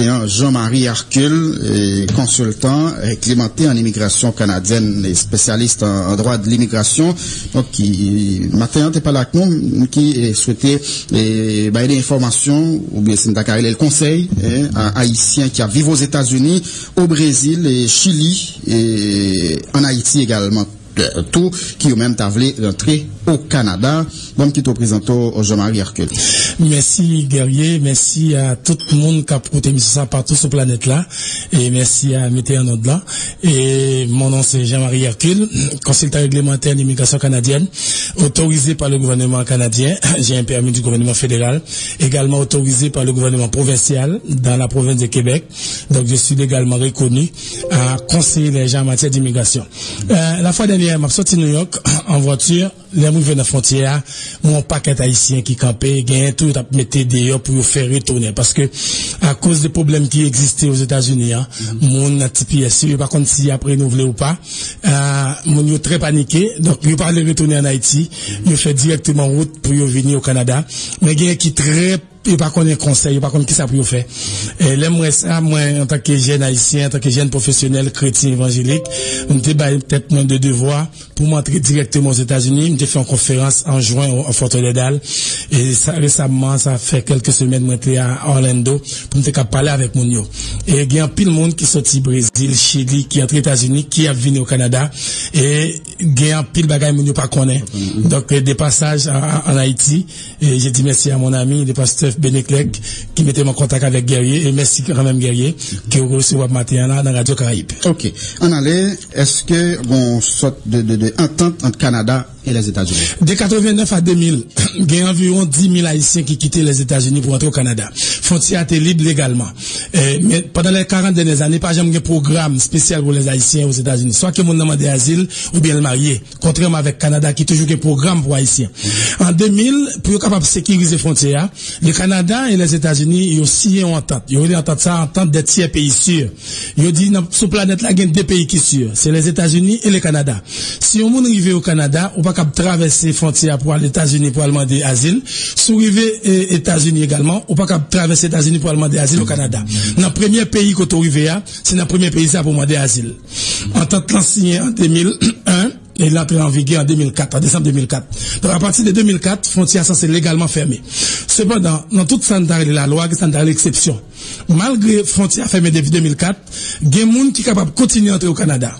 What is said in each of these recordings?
matin Jean-Marie Hercule, consultant clémenté en immigration canadienne et spécialiste en droit de l'immigration. Donc, qui matin t'es pas là avec nous, qui souhaitait des informations ou bien c'est le conseil à Haïtiens qui vivent aux États-Unis, au Brésil, et Chili et en Haïti également. Tout qui ont même tablé rentrer au Canada. Donc, qui te présente au Jean-Marie Hercule. Merci, guerrier. Merci à tout le monde qui a écouté ça partout sur la planète là. Et merci à Météo Nord là. Et mon nom c'est Jean-Marie Hercule, consultant réglementaire d'immigration canadienne, autorisé par le gouvernement canadien. J'ai un permis du gouvernement fédéral, également autorisé par le gouvernement provincial dans la province de Québec. Donc, je suis légalement reconnu à conseiller les gens en matière d'immigration. La fois dernière, je suis sorti de New York en voiture. Les gens viennent à la frontière, mon paquet haïtien qui campait, gagne tout à mettre dehors pour faire retourner. Parce que, à cause des problèmes qui existaient aux États-Unis, mon TPS, par contre, si après nous voulons ou pas, mon est très paniqué. Donc, il pas aller retourner en Haïti. Il fait directement route pour venir au Canada. Mais il y a qui très il pas connaît conseil, il pas connaît qui ça pour faire. Et l'aimerais ça, moi, en tant que jeune haïtien, en tant que jeune professionnel chrétien évangélique, on me peut-être moins de devoir pour m'entrer directement aux États-Unis. J'ai fait une conférence en juin au Fort Lauderdale. Et ça, récemment, ça fait quelques semaines, moi, j'étais à Orlando pour me parler avec mon yo. Et il y a pile monde qui sorti Brésil, Chili, qui entre aux États-Unis, qui a venu au Canada. Et il y a pile bagaille mon yo pas connaît. Donc, des passages en Haïti. Et j'ai dit merci à mon ami, le pasteur Beneclec, qui mettait en contact avec Guerrier, et merci quand même Guerrier, qui reçoit matin là dans Radio Caraïbe. Ok. En allait, est-ce que bon sorte de entente entre Canada et les États-Unis? De 89 à 2000, il y a environ 10 000 Haïtiens qui quittaient les États-Unis pour entrer au Canada. Frontière était libre légalement. Mais pendant les 40 dernières années, pas jamais un programme spécial pour les Haïtiens aux États-Unis. Soit que mon demande d'asile ou bien le marié. Contrairement avec Canada qui toujours un programme pour Haïtiens. En 2000, pour être capable de sécuriser les frontières, le Canada et les États-Unis, ils ont signé une entente. Ils ont dit entente ça, entente des tiers pays sûrs. Ils ont dit, sur la planète là, il y a deux pays qui sont sûrs. C'est les États-Unis et le Canada. Si on arrive au Canada, on pas capable traverser les frontières pour aller aux États-Unis pour demander asile. Si on arrive aux États-Unis également, on pas capable traverser les États-Unis pour demander asile au Canada. Dans le premier pays qu'on arrive, c'est dans le premier pays ça pour demander asile. Entente signée en 2001. Et il est entré en vigueur en 2004, en décembre 2004. Donc, à partir de 2004, frontière censée légalement fermée. Cependant, dans toute standard de la loi, il y a l'exception. Malgré frontière fermée depuis 2004, il y a des gens qui sont capables de continuer à entrer au Canada.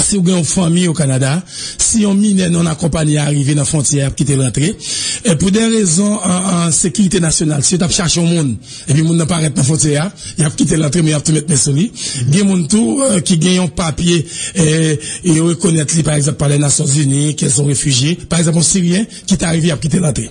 Si vous avez une famille au Canada, si on mineur non accompagné arrivé dans la frontière, quitter l'entrée, et pour des raisons en sécurité nationale, si vous avez cherché un monde, et puis monde n'a pas arrêté dans la frontière, il a quitté l'entrée, mais il a tout mettre mes solis. Il y a des gens qui gagnent un papier, et reconnaître, par exemple, par les Nations Unies, qu'ils sont réfugiés. Par exemple, un Syrien qui est arrivé à quitter l'entrée.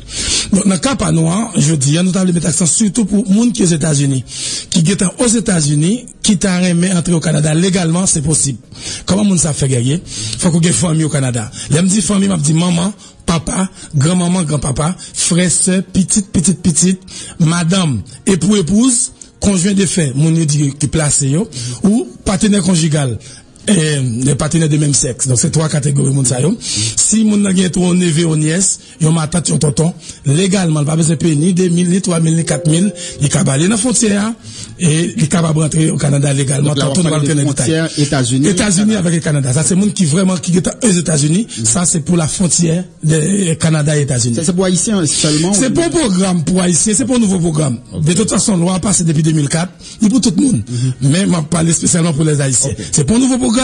Donc, dans le cas pas noir, je dis, nous avons mettre accent surtout pour les gens qui sont aux États-Unis, qui sont aux États-Unis, qui t'a remis entrer au Canada légalement, c'est possible. Comment moun ça fait guerrier? Faut qu'on ait famille au Canada. Là, me dit famille, m'a dit maman, papa, grand-maman, grand-papa, frère, sœur, petite, madame, épouse, conjoint de fait, mon dit qui place yo, ou partenaire conjugal. Les partenaires de même sexe. Donc, c'est trois catégories, moun sa yo. Si moun n'a gagné ton neveu ou nièce, yon ma tante, yon tonton, légalement, pas besoin de payer ni 2000, ni 3000, ni 4000, il peut aller dans la frontière, et il peut rentrer au Canada légalement. Donc, là, on parle de frontière États-Unis avec le Canada. Ça, c'est moun qui vraiment, qui est aux États-Unis. Ça, c'est pour la frontière de Canada et États-Unis. C'est pour Haïtiens seulement? C'est pour un programme pour Haïtiens, c'est pour un nouveau programme. Okay. De toute façon, loi passe depuis 2004, il pour tout le monde. Mais, m'a parlé spécialement pour les Haïtiens. Okay. C'est pour un nouveau programme.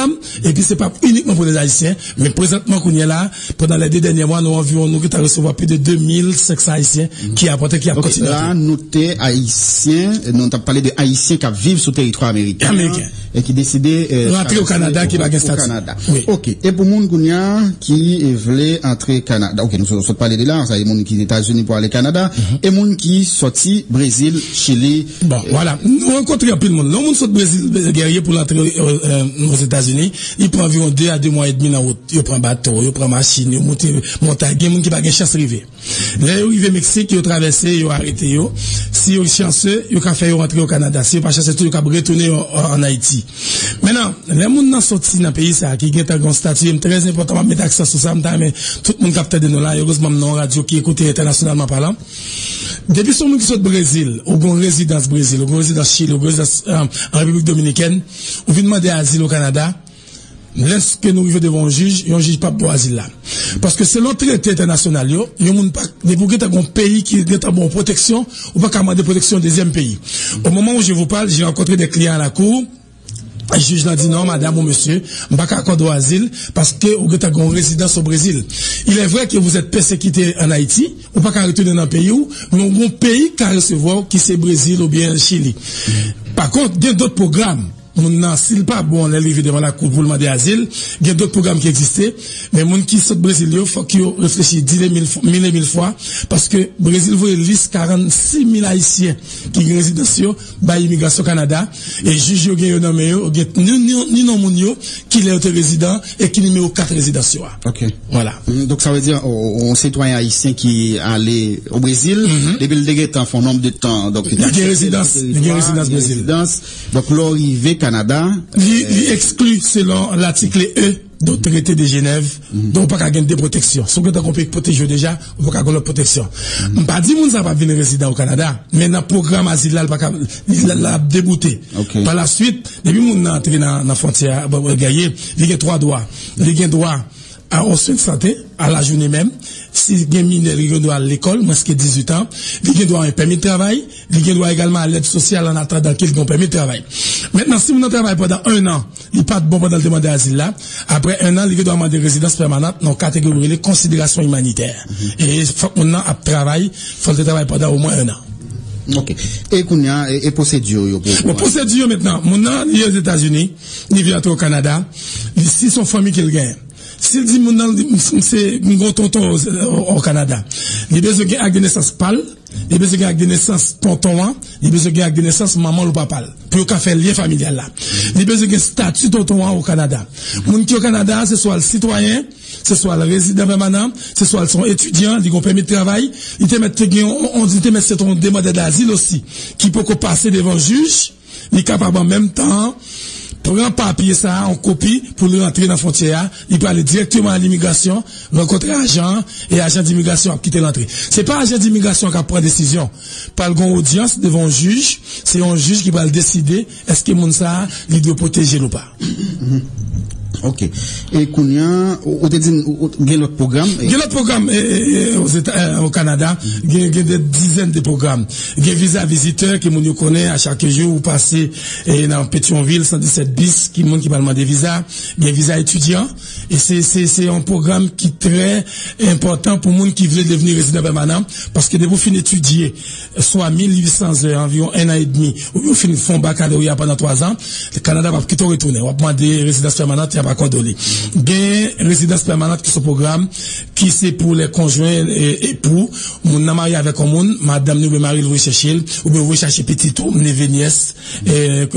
Et puis c'est pas uniquement pour les Haïtiens, mais présentement qu'on est là, pendant les 2 derniers mois, nous avons recevoir plus de 2500 Haïtiens qui apportent, qui a continué. Là, nous t'es Haïtiens, nous avons parlé de Haïtiens qui vivent sur le territoire américain. Et qui décidaient rentrer au Canada, qui va gagner statut. Oui. Ok. Et pour moun Gounia qui voulait entrer au Canada. Ok, nous sommes parlé de là, ça y est moun qui est États-Unis pour aller au Canada, et moun qui sorti Brésil, Chili. Bon, voilà. Nous rencontrons un peu de monde. Nous sommes Brésil guerrier pour l'entrer aux États-Unis. Il prend environ 2 à 2 mois et demi dans la route. Il prend bateau, il prend machine, il monte montagne, il y a moun qui va gagner chance river. Là, il arrive au Mexique, il a traversé, il a arrêté, si il est chanceux, il a fait rentrer au Canada. Si il pas chanceux, il a retourner en Haïti. Maintenant, les gens qui sont sortis dans le pays, qui ont un statut, très important, mettre accent sur ça, mais tout le monde capte de nous là, heureusement, non radio qui écoute internationalement parlant. Depuis son monde qui sort du Brésil, ou une résidence Brésil, ou une résidence Chili, ou une résidence en République Dominicaine, ou vient demander asile au Canada, lorsque nous arrivons devant un juge pas pour asile là. Parce que selon le traité international, il monde pas, pour que un pays qui a bonne protection, ou pas qu'à demander protection deuxième pays. Au moment où je vous parle, j'ai rencontré des clients à la cour. Le juge l'a dit non, madame ou monsieur, je ne vais pas accorder asile parce que vous avez une résidence au Brésil. Il est vrai que vous êtes persécuté en Haïti, ou pas qu'à retourner dans le pays où, mais un pays qu'à recevoir qui c'est Brésil ou bien Chili. Par contre, il y a d'autres programmes. S'il pas bon, on est arrivé devant la cour pour demander asile, il y a d'autres programmes qui existaient, mais les gens qui sont au Brésil, il faut qu'ils réfléchissent 10 000 fois, parce que le Brésil veut liste 46 000 Haïtiens qui ont résidence par l'immigration Canada, et juge yo gen nommé yo, ni non moun yo, qui est résident, et qui numéro 4 résidence. Ok. Voilà. Donc ça veut dire, un citoyen haïtien qui allait au Brésil, depuis le déguetant, font nombre de temps, donc il y a une résidence Brésil. Donc l'arrivée Canada. Il exclut selon l'article E du traité de Genève, donc pas qu'à gagner des protections. Si vous avez protégé déjà, vous pas gagner de protection. Je ne pas dire que vous n'avez pas venir résident au Canada, mais dans le programme asile, il l'a débouté. Par la suite, depuis que vous entrez dans la frontière, il y a 3 droits. Il y a droit aux soins de santé, à la journée même. Si il y a mineur, il y a droit à l'école, moins que 18 ans. Il y a droit à un permis de travail. Il y a droit également à l'aide sociale en attendant qu'il y ait un permis de travail. Maintenant, si vous travaillez pendant 1 an, il n'y a pas de bon pendant le demande d'asile là. Après 1 an, il y a droit à demander résidence permanente dans la catégorie de considération humanitaire. Et on a travail, il faut le travail pendant au moins 1 an. Ok. Et qu'on a, et procédure, procédure maintenant. Mon an, il est aux États-Unis, il vient au Canada. Si son famille qu'il gagne. S'il dit c'est un gros tonton au Canada, il a besoin de naissance pâle, il a besoin de naissance tonton, il a besoin de naissance maman ou papa, pour qu'il fasse lien familial là. Il a besoin de statut tonton au Canada. Moun qui au Canada, ce soit le citoyen, ce soit le résident permanent, ce soit son étudiant, il a permis de travail, il te met c'est ton demandeur d'asile aussi, qui peut passer devant le juge, il est capable en même temps prend papier ça en copie pour le rentrer dans la frontière, il peut aller directement à l'immigration, rencontrer agent et agent d'immigration à quitter l'entrée. C'est pas agent d'immigration qui prend décision. Par une audience devant un juge, c'est un juge qui va le décider est-ce que mon ça il doit protéger ou pas. Ok. Et Kounia, il y a l'autre programme? Il y a l'autre programme au Canada, il y a des dizaines de programmes. Il y a visa visiteur qui nous connaît à chaque jour, vous passez dans Pétionville, 117 bis, qui va demander visa. Il y a visa étudiant. Et c'est un programme qui est très important pour les gens qui veulent devenir résident permanent, parce que de vous finir d'étudier, soit 1800 heures, environ 1 an et demi, ou vous finissez de faire un baccalauréat pendant 3 ans, le Canada va quitter retourner. On va demander résidence permanente, il va condamner. Il y a une résidence permanente qui est ce programme, qui c'est pour les conjoints et époux. Mon a marié avec un monde, madame nous marie vous chercher, ou bien vous chercher petit tout, neveu nièce, et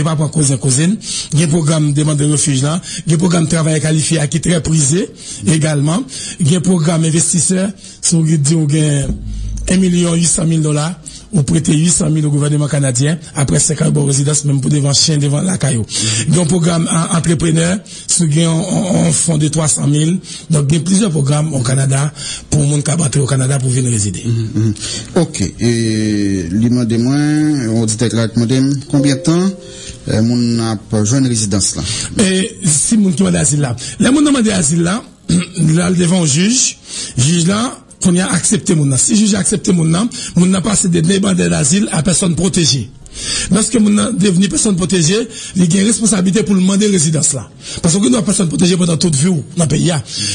pas pour cousine. Il y a un programme demande de refuge là, il y a un programme travail qualifié qui est très prisé également. Il y a un programme investisseur, si vous dites, il y a $1,800,000. Ou prêter 800 000 au gouvernement canadien, après 5 ans de résidence, même pour devant chien, devant la caillou. Il y a un programme entrepreneur, il y a un fonds de 300 000. Donc, il y a plusieurs programmes au Canada, pour le monde qui a battu au Canada pour venir résider. Ok. Et, demandez-moi, on dit là, combien de temps, mon a besoin de résidence là? Et, si mon qui m'a d'asile là. Les gens demandent d'asile là, devant un juge là, qu'on a accepté mon nom. Si juge a accepté mon nom n'a passé de demandeurs d'asile à personne protégée. Lorsque mon nom devenu personne protégée, il y a une responsabilité pour demander résidence là. Parce que nous avons personne protégée pendant toute vie dans le pays.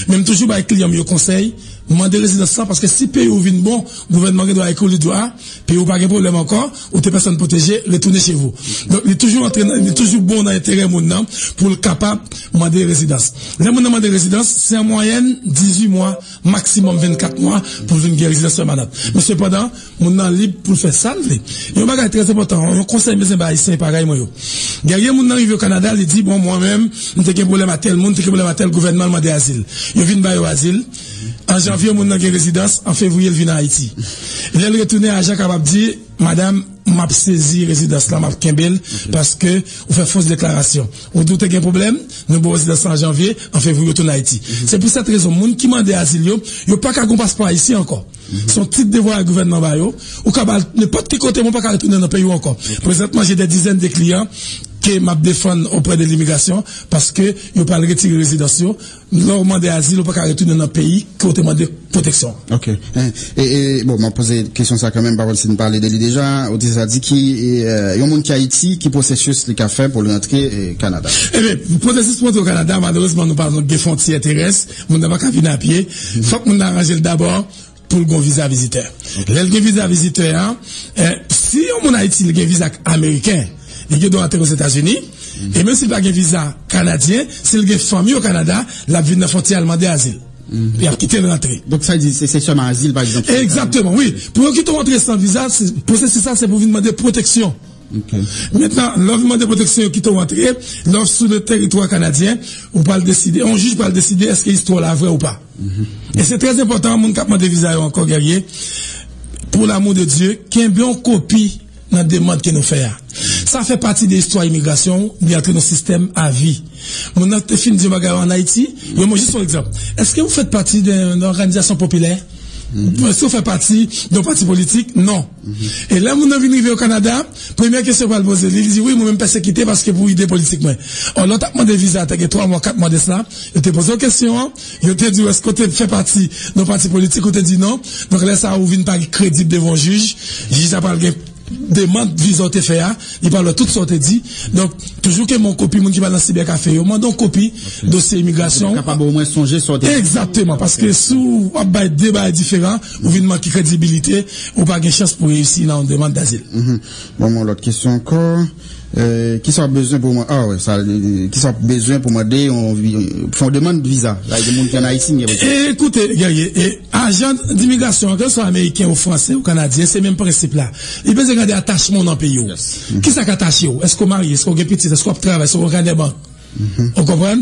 Même toujours, les clients me conseillent, demander résidence là, parce que si le pays ouvre bon, le gouvernement doit écouler le droit, pays ou pas de problème encore, ou t'es personne protégée, retournez chez vous. Donc, il est toujours bon dans l'intérêt mon nom pour le capable de demander résidence. Les mon demander résidence, c'est en moyenne 18 mois, maximum 24 mois pour une résidence permanente. Mais cependant, mon nom libre pour faire ça, il y a un bagage très important. On conseille mes haïtiens pareil, moi. Derrière, mon arrivé au Canada, il dit, bon, moi-même, j'ai un problème à tel monde, j'ai un problème à tel gouvernement, m'a asile. Il vient de asile. En janvier, mon avez résidence, en février, il vient à Haïti. Il est retourné à Jacques capable dire, madame, m'a saisi résidence là, m'a Kimbel, parce que, on fait fausse déclaration. On doute qu'il y a un problème, nous avons résidence en janvier, en février, retourne à Haïti. C'est pour cette raison, moun qui m'a asile, yo pas qu'à un passeport ici encore. Son titre de voix au gouvernement bayo, ou qu'à n'importe quel côté, mon pas qu'à retourner dans le pays encore. Présentement, j'ai des dizaines de clients, que m'a défendre auprès de l'immigration parce que ils pas retirer résidence leur demander asile ou pas retourner dans le pays qui ont demandé protection. OK. Et bon, m'a posé question ça quand même par si nous parler de lui déjà, on dit ça dit qui y a un monde qui Haïti qui processus les café pour rentrer au Canada. Eh bien, processus pour au Canada malheureusement nous parlons de frontières terrestres, on n'a pas qu'à venir à pied. Faut que nous arranger d'abord pour le visa visiteur. Le visa visiteur si on Haïti le visa américain il doit entrer aux États-Unis, et même s'il n'a pas de visa canadien, s'il a une famille au Canada, la vie de la frontière allemande asile. Il a quitté l'entrée. Donc ça dit, c'est seulement asile, par exemple. Exactement, oui. Pour quitter l'entrée sans visa, c'est ça, c'est pour vous demander protection. Okay. Maintenant, l'offre de protection qui t'ont entré, l'offre sur le territoire canadien, on peut le décider, on juge pas le décider est-ce que l'histoire est vraie ou pas. Et c'est très important, mon cap de visa encore guerrier, pour l'amour de Dieu, qu'il y ait une bonne copie dans la demande que nous faisons. Ça fait partie de l'histoire immigration, de notre système à vie. Mon autre film de bagarre en Haïti, moi juste un exemple. Est-ce que vous faites partie d'une organisation populaire? Est-ce que vous faites partie d'un parti politique? Non. Et là, mon envie arriver au Canada, première question qu'on va le poser, il dit oui, moi-même persécuté parce que pour idée politique, moi. Alors, l'autre a demandé visa, t'as 3 mois, 4 mois de cela, il te posé une question, il te dit est-ce que tu fais partie d'un parti politique, il te dit non. Donc là, ça ouvre une pas crédible devant le juge. Le juge a parlé demande visa te fait il parle tout ça te dit donc toujours que mon copie mon qui va dans cybercafé yo mande copie dossier immigration capable au moins songer sur exactement parce que sous un débat différent ou vient manquer crédibilité ou pas de chance pour réussir dans une demande d'asile. Bon l'autre question encore qui sont besoin pour moi qui sont besoin pour moi on font demande de visa là il y a des gens qui en Haïti écoutez guerrier agent d'immigration que soit américain ou français ou canadien c'est même principe là il peut regarder attachement dans le pays qui ça attaché est-ce qu'on marie est-ce qu'on est petit est-ce qu'on travaille est-ce qu'on gagne des banques. On comprend?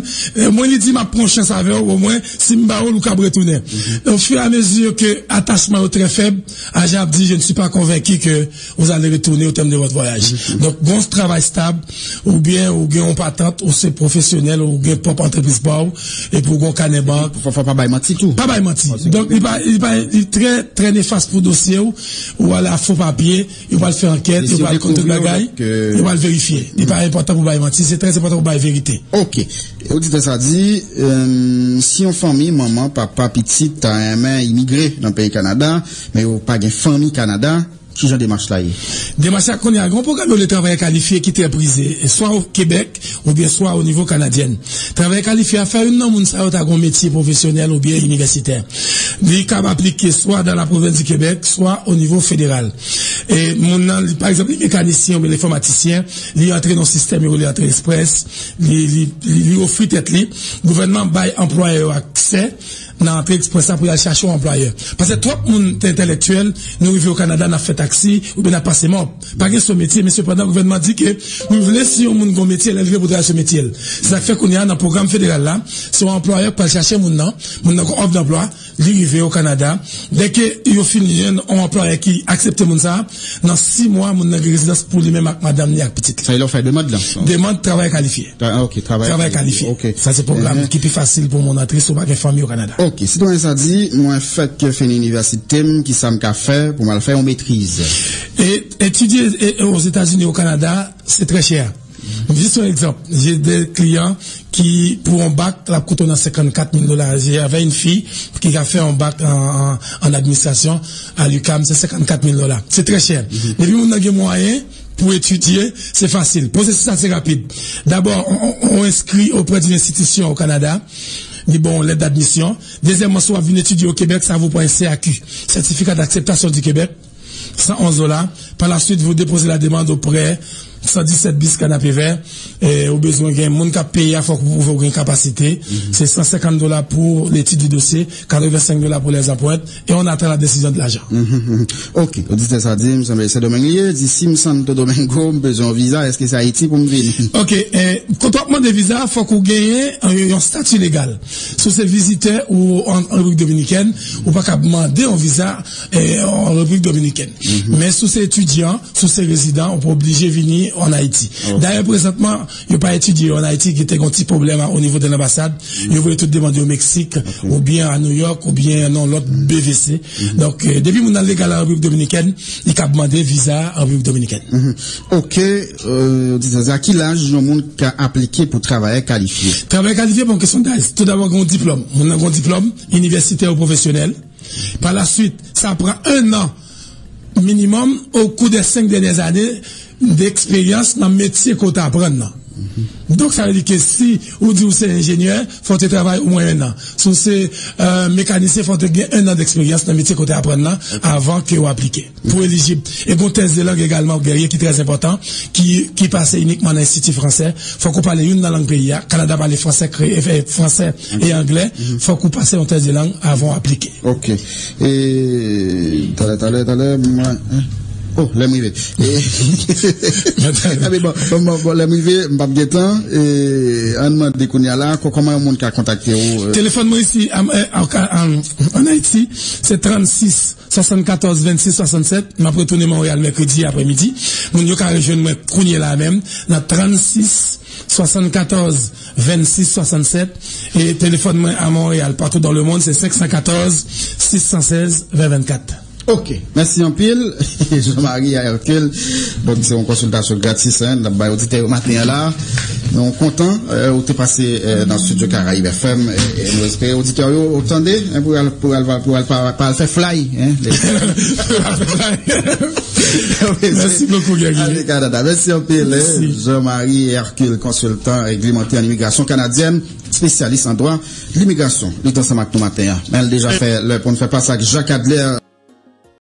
Moi, il dit ma prochaine avec au moins, si m'baol ou cap retourner. Au fur et à mesure que attachement est très faible, agent dit, je ne suis pas convaincu que vous allez retourner au terme de votre voyage. Donc, bon travail stable, ou bien on patente, ou c'est professionnel, ou bien propre entreprise pour et pour gon canet banque. Faut pas bailler menti tout. Pas bailler menti. Donc, il est très, très néfaste pour dossier ou à la faux papier, il va le faire enquête, il va le contrôler la gaille, il va le vérifier. Il n'est pas important pour bailler menti, c'est très important pour bailler vérité. OK. Auditeur ça dit si on famille maman papa petite a un main immigré dans le pays Canada mais ou pas de famille Canada qui genre démarche là démarche qu'on a un grand programme de travail qualifié qui est brisé soit au Québec ou bien soit au niveau canadien travail qualifié à faire une non moun ça a un métier professionnel ou bien universitaire il capable appliquer soit dans la province du Québec soit au niveau fédéral et par exemple les mécaniciens ou les informaticiens ils entrent dans le système ils entrent express ils offrent tête li gouvernement bail employeur accès dans l'entrée express pour aller chercher un employeur parce que trop monde intellectuel nous arrivons au Canada n'a fait taxi ou bien n'a passé mort pas que ce métier mais cependant le gouvernement dit que nous voulons si on monde gon métier elle veut pour ce métier ça fait qu'on y a dans programme fédéral là son employeur pour chercher mon offre d'emploi l'arrivée au Canada dès que il finit un employeur qui accepte mon ça dans 6 mois mon résidence pour lui même avec madame ni avec petite ça il leur fait demande là demande travail qualifié OK travail qualifié OK ça c'est programme qui plus facile pour mon entrée sur pas famille au Canada. OK si donc ça dit moi fait que fin université qui ça me fait pour mal faire on maîtrise et étudier aux États-Unis au Canada c'est très cher. Juste un exemple, j'ai des clients qui pour un bac la coûte dans $54,000. J'avais une fille qui a fait un bac en administration à l'UQAM, c'est $54,000. C'est très cher. Et puis on a des moyens pour étudier, c'est facile. Processus assez rapide. D'abord, on inscrit auprès d'une institution au Canada. Bon, l'aide d'admission. Deuxièmement, soit vous étudier au Québec, ça vous prend un CAQ, certificat d'acceptation du Québec, $111. Par la suite, vous déposez la demande auprès 117 bis canapé vert, et au besoin gain monde qui paye à faut pour une capacité, c'est $150 pour l'étude du dossier, $85 pour les empreintes, et on attend la décision de l'agent. OK, auditeur ça dit, c'est Domingue, d'ici Santo Domingo, besoin de visa, est-ce que c'est Haïti pour me venir? OK, contrôlement de visa, faut qu'on gagne un statut légal. Sur ces visiteurs ou en République dominicaine, ou pas qu'à demander un visa en République dominicaine. Mais sous ces étudiants, sous ces résidents, on peut obliger de venir en Haïti. D'ailleurs, présentement, il n'y a pas étudié en Haïti qui était un petit problème au niveau de l'ambassade. Il voulait tout demander au Mexique, ou bien à New York, ou bien dans l'autre BVC. Donc, depuis mon légal en République dominicaine, il a demandé visa en République dominicaine. OK, à quel âge le monde qui a appliqué pour travailler qualifié? Travailler qualifié pour une question d'âge. Tout d'abord, un diplôme. On a un diplôme universitaire ou professionnel. Par la suite, ça prend 1 an minimum au cours des 5 dernières années d'expérience dans le métier qu'on t'apprend. Donc, ça veut dire que si vous dites que c'est ingénieur, il faut que tu travailles au moins 1 an. Si c'est mécanicien, il faut que tu aies 1 an d'expérience dans le métier qu'on t'apprend avant que vous appliquez. Pour éligible. Et pour test de langue également, qui est très important, qui passe uniquement dans l'Institut français. Il faut qu'on parle une dans la langue pays. Canada parle français et anglais. Il faut qu'on passe un test de langue avant d'appliquer. OK. Et, oh, les mouillés. Ah, mais bon, les mouillés, m'bap getan, et, on m'a déconné là, comment un monde qui a contacté ou, Téléphone moi ici, en Haïti, c'est 36 74 26 67. M'a retourné Montréal mercredi après-midi. Mon yo ka rejoindre moi kounye là même, dans 36 74 26 67. Et téléphone moi à Montréal, partout dans le monde, c'est 514 616 20 24. OK. Merci en pile. Jean-Marie Hercule. Donc, c'est une consultation gratis, hein. D'abord, auditeur matin là. Nous sommes contents, où tu es passé, dans le studio Caraïbe FM, et nous espérons, auditeurs, attendez, hein, pour faire fly, hein. Merci beaucoup, Gagui. Canada. Merci en pile, hein. Jean-Marie Hercule, consultant réglementaire en immigration canadienne, spécialiste en droit, l'immigration. Nous sommes ensemble avec nous matin, hein. Elle a déjà fait, pour nous faire passer avec Jacques Adler.